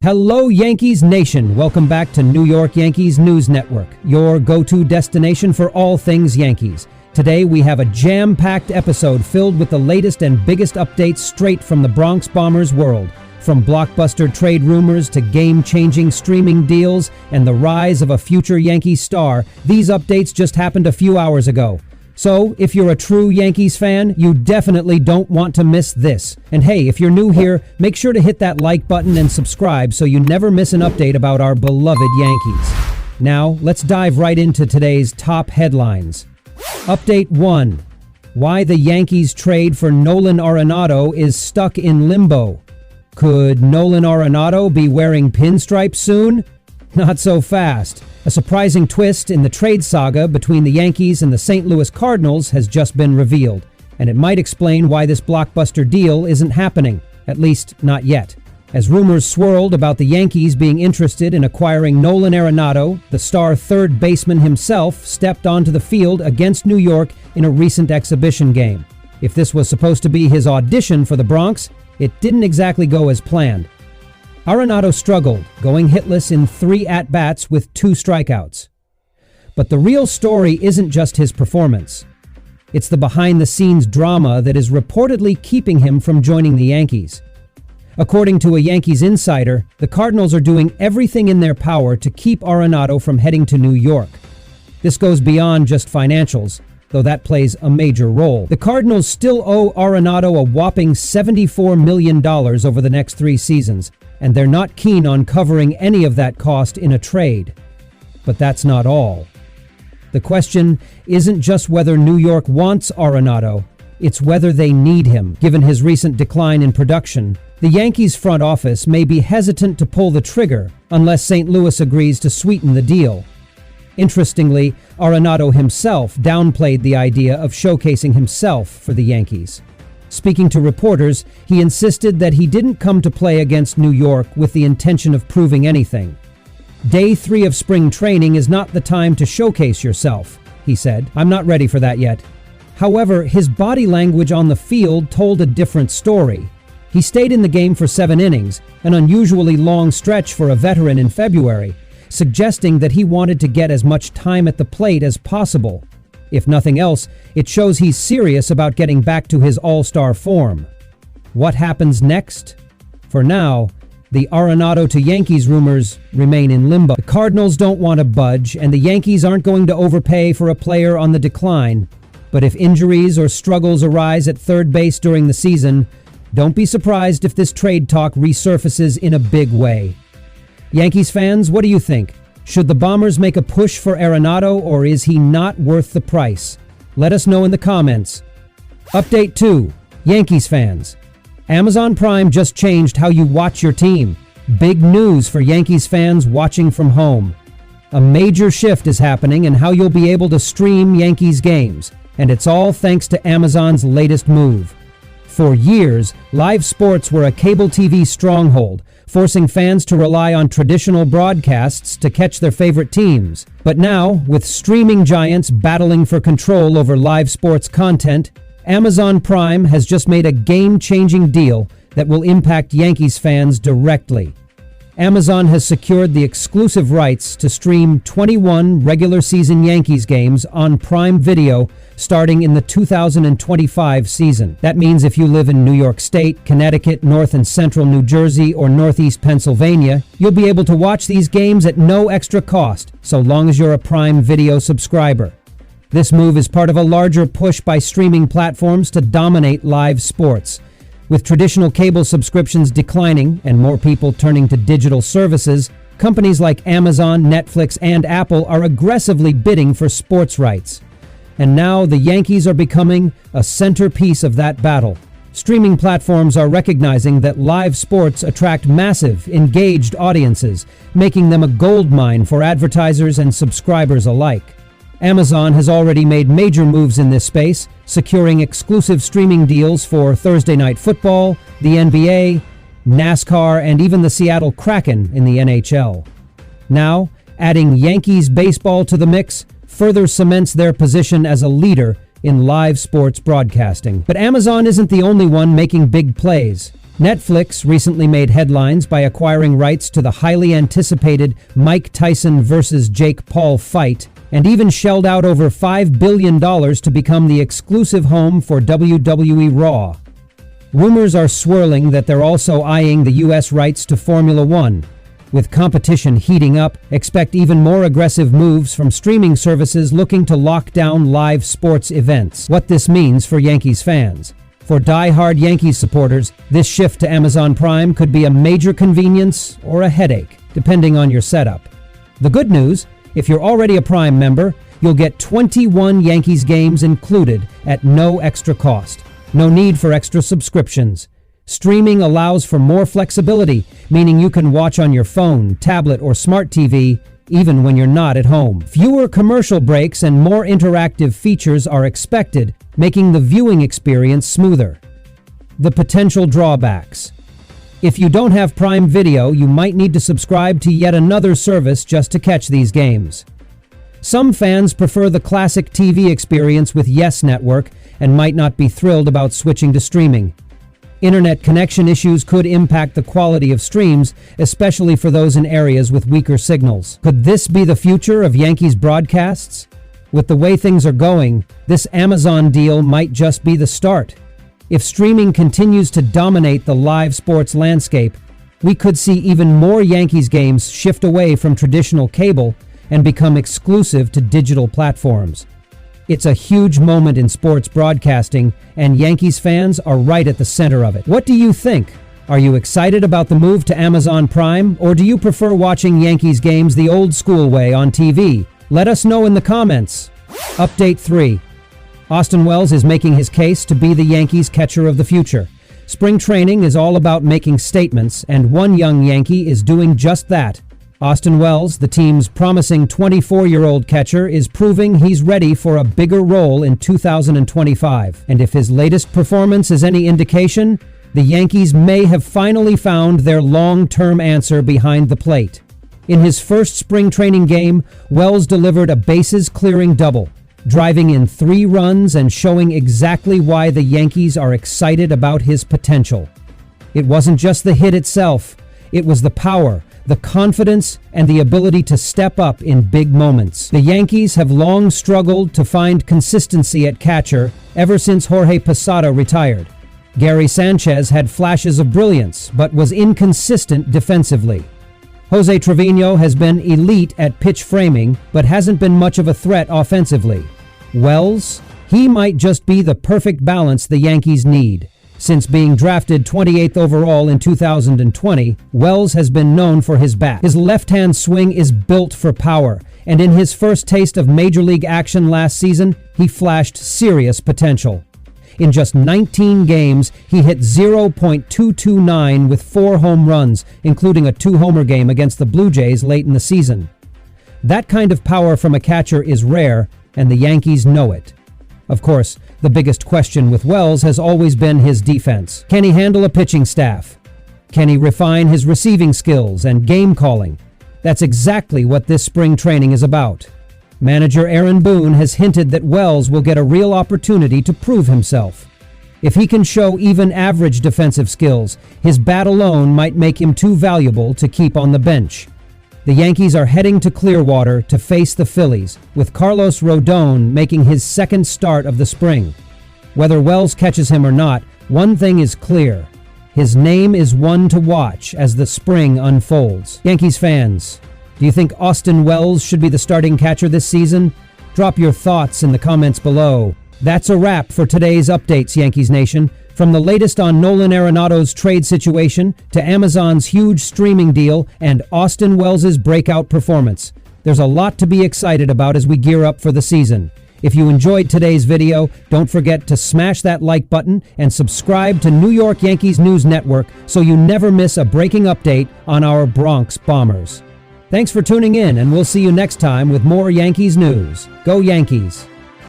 Hello, Yankees Nation. Welcome back to New York Yankees News Network, your go-to destination for all things Yankees. Today, we have a jam-packed episode filled with the latest and biggest updates straight from the Bronx Bombers world. From blockbuster trade rumors to game-changing streaming deals and the rise of a future Yankees star, these updates just happened a few hours ago. So, if you're a true Yankees fan, you definitely don't want to miss this. And hey, if you're new here, make sure to hit that like button and subscribe so you never miss an update about our beloved Yankees. Now, let's dive right into today's top headlines. Update 1. Why the Yankees trade for Nolan Arenado is stuck in limbo. Could Nolan Arenado be wearing pinstripes soon? Not so fast. A surprising twist in the trade saga between the Yankees and the St. Louis Cardinals has just been revealed, and it might explain why this blockbuster deal isn't happening, at least not yet. As rumors swirled about the Yankees being interested in acquiring Nolan Arenado, the star third baseman himself stepped onto the field against New York in a recent exhibition game. If this was supposed to be his audition for the Bronx, it didn't exactly go as planned. Arenado struggled, going hitless in 3 at-bats with 2 strikeouts. But the real story isn't just his performance. It's the behind-the-scenes drama that is reportedly keeping him from joining the Yankees. According to a Yankees insider, the Cardinals are doing everything in their power to keep Arenado from heading to New York. This goes beyond just financials, though that plays a major role. The Cardinals still owe Arenado a whopping $74 million over the next 3 seasons, and they're not keen on covering any of that cost in a trade. But that's not all. The question isn't just whether New York wants Arenado, it's whether they need him. Given his recent decline in production, the Yankees front office may be hesitant to pull the trigger unless St. Louis agrees to sweeten the deal. Interestingly, Arenado himself downplayed the idea of showcasing himself for the Yankees. Speaking to reporters, he insisted that he didn't come to play against New York with the intention of proving anything. Day 3 of spring training is not the time to showcase yourself, he said. I'm not ready for that yet. However, his body language on the field told a different story. He stayed in the game for 7 innings, an unusually long stretch for a veteran in February, suggesting that he wanted to get as much time at the plate as possible. If nothing else, it shows he's serious about getting back to his all-star form. What happens next? For now, the Arenado to Yankees rumors remain in limbo. The Cardinals don't want to budge, and the Yankees aren't going to overpay for a player on the decline. But if injuries or struggles arise at third base during the season, don't be surprised if this trade talk resurfaces in a big way. Yankees fans, what do you think? Should the Bombers make a push for Arenado, or is he not worth the price? Let us know in the comments. Update 2. Yankees fans. Amazon Prime just changed how you watch your team. Big news for Yankees fans watching from home. A major shift is happening in how you'll be able to stream Yankees games, and it's all thanks to Amazon's latest move. For years, live sports were a cable TV stronghold, forcing fans to rely on traditional broadcasts to catch their favorite teams. But now, with streaming giants battling for control over live sports content, Amazon Prime has just made a game-changing deal that will impact Yankees fans directly. Amazon has secured the exclusive rights to stream 21 regular season Yankees games on Prime Video starting in the 2025 season. That means if you live in New York State, Connecticut, North and Central New Jersey, or Northeast Pennsylvania, you'll be able to watch these games at no extra cost, so long as you're a Prime Video subscriber. This move is part of a larger push by streaming platforms to dominate live sports. With traditional cable subscriptions declining and more people turning to digital services, companies like Amazon, Netflix, and Apple are aggressively bidding for sports rights. And now the Yankees are becoming a centerpiece of that battle. Streaming platforms are recognizing that live sports attract massive, engaged audiences, making them a goldmine for advertisers and subscribers alike. Amazon has already made major moves in this space, securing exclusive streaming deals for Thursday Night Football, the NBA, NASCAR, and even the Seattle Kraken in the NHL. Now, adding Yankees baseball to the mix further cements their position as a leader in live sports broadcasting. But Amazon isn't the only one making big plays. Netflix recently made headlines by acquiring rights to the highly anticipated Mike Tyson vs. Jake Paul fight, and even shelled out over $5 billion to become the exclusive home for WWE Raw. Rumors are swirling that they're also eyeing the U.S. rights to Formula One. With competition heating up, expect even more aggressive moves from streaming services looking to lock down live sports events. What this means for Yankees fans. For die-hard Yankees supporters, this shift to Amazon Prime could be a major convenience or a headache, depending on your setup. The good news, if you're already a Prime member, you'll get 21 Yankees games included at no extra cost. No need for extra subscriptions. Streaming allows for more flexibility, meaning you can watch on your phone, tablet, or smart TV, even when you're not at home. Fewer commercial breaks and more interactive features are expected, making the viewing experience smoother. The potential drawbacks. If you don't have Prime Video, you might need to subscribe to yet another service just to catch these games. Some fans prefer the classic TV experience with Yes Network and might not be thrilled about switching to streaming. Internet connection issues could impact the quality of streams, especially for those in areas with weaker signals. Could this be the future of Yankees broadcasts? With the way things are going, this Amazon deal might just be the start. If streaming continues to dominate the live sports landscape, we could see even more Yankees games shift away from traditional cable and become exclusive to digital platforms. It's a huge moment in sports broadcasting, and Yankees fans are right at the center of it. What do you think? Are you excited about the move to Amazon Prime, or do you prefer watching Yankees games the old school way on TV? Let us know in the comments. Update 3. Austin Wells is making his case to be the Yankees catcher of the future. Spring training is all about making statements, and one young Yankee is doing just that. Austin Wells, the team's promising 24-year-old catcher, is proving he's ready for a bigger role in 2025. And if his latest performance is any indication, the Yankees may have finally found their long-term answer behind the plate. In his first spring training game, Wells delivered a bases-clearing double, driving in 3 runs and showing exactly why the Yankees are excited about his potential. It wasn't just the hit itself, it was the power, the confidence, and the ability to step up in big moments. The Yankees have long struggled to find consistency at catcher ever since Jorge Posada retired. Gary Sanchez had flashes of brilliance, but was inconsistent defensively. José Trevino has been elite at pitch framing, but hasn't been much of a threat offensively. Wells? He might just be the perfect balance the Yankees need. Since being drafted 28th overall in 2020, Wells has been known for his bat. His left-hand swing is built for power, and in his first taste of Major League action last season, he flashed serious potential. In just 19 games, he hit .229 with 4 home runs, including a 2-homer game against the Blue Jays late in the season. That kind of power from a catcher is rare, and the Yankees know it. Of course, the biggest question with Wells has always been his defense. Can he handle a pitching staff? Can he refine his receiving skills and game calling? That's exactly what this spring training is about. Manager Aaron Boone has hinted that Wells will get a real opportunity to prove himself. If he can show even average defensive skills, his bat alone might make him too valuable to keep on the bench. The Yankees are heading to Clearwater to face the Phillies, with Carlos Rodon making his second start of the spring. Whether Wells catches him or not, one thing is clear. His name is one to watch as the spring unfolds. Yankees fans, do you think Austin Wells should be the starting catcher this season? Drop your thoughts in the comments below. That's a wrap for today's updates, Yankees Nation. From the latest on Nolan Arenado's trade situation to Amazon's huge streaming deal and Austin Wells' breakout performance, there's a lot to be excited about as we gear up for the season. If you enjoyed today's video, don't forget to smash that like button and subscribe to New York Yankees News Network so you never miss a breaking update on our Bronx Bombers. Thanks for tuning in, and we'll see you next time with more Yankees news. Go Yankees!